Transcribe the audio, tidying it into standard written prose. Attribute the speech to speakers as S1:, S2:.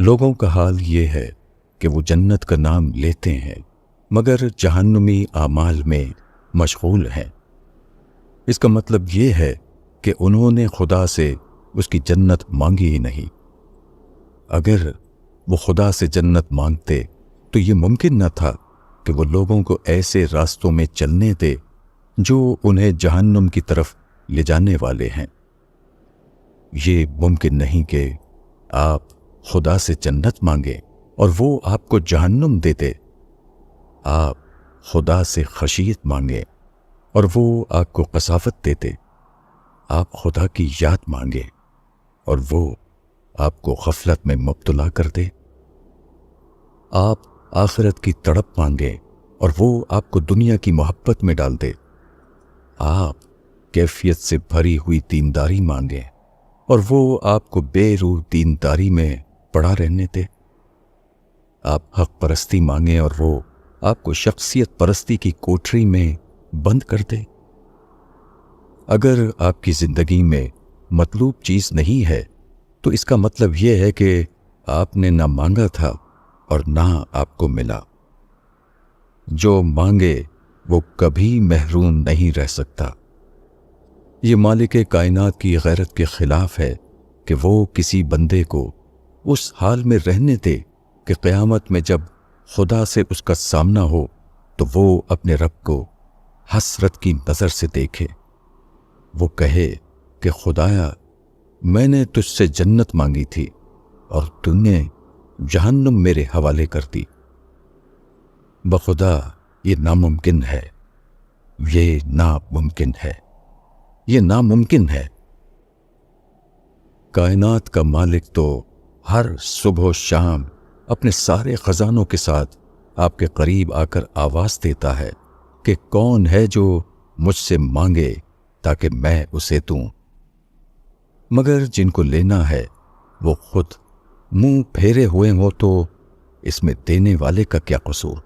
S1: لوگوں کا حال یہ ہے کہ وہ جنت کا نام لیتے ہیں مگر جہنمی اعمال میں مشغول ہیں۔ اس کا مطلب یہ ہے کہ انہوں نے خدا سے اس کی جنت مانگی ہی نہیں۔ اگر وہ خدا سے جنت مانگتے تو یہ ممکن نہ تھا کہ وہ لوگوں کو ایسے راستوں میں چلنے دے جو انہیں جہنم کی طرف لے جانے والے ہیں۔ یہ ممکن نہیں کہ آپ خدا سے جنت مانگیں اور وہ آپ کو جہنم دے دے۔ آپ خدا سے خشیت مانگیں اور وہ آپ کو قساوت دے دے۔ آپ خدا کی یاد مانگیں اور وہ آپ کو غفلت میں مبتلا کر دے۔ آپ آخرت کی تڑپ مانگیں اور وہ آپ کو دنیا کی محبت میں ڈال دے۔ آپ کیفیت سے بھری ہوئی دینداری مانگیں اور وہ آپ کو بے روح دینداری میں پڑا رہنے دے۔ آپ حق پرستی مانگیں اور وہ آپ کو شخصیت پرستی کی کوٹری میں بند کر دے۔ اگر آپ کی زندگی میں مطلوب چیز نہیں ہے تو اس کا مطلب یہ ہے کہ آپ نے نہ مانگا تھا اور نہ آپ کو ملا۔ جو مانگے وہ کبھی محروم نہیں رہ سکتا۔ یہ مالک کائنات کی غیرت کے خلاف ہے کہ وہ کسی بندے کو اس حال میں رہنے دے کہ قیامت میں جب خدا سے اس کا سامنا ہو تو وہ اپنے رب کو حسرت کی نظر سے دیکھے۔ وہ کہے کہ خدایا، میں نے تجھ سے جنت مانگی تھی اور تو نے جہنم میرے حوالے کر دی۔ بخدا یہ ناممکن ہے، یہ ناممکن ہے، یہ ناممکن ہے۔ کائنات کا مالک تو ہر صبح و شام اپنے سارے خزانوں کے ساتھ آپ کے قریب آ کر آواز دیتا ہے کہ کون ہے جو مجھ سے مانگے تاکہ میں اسے دوں۔ مگر جن کو لینا ہے وہ خود منہ پھیرے ہوئے ہوں تو اس میں دینے والے کا کیا قصور؟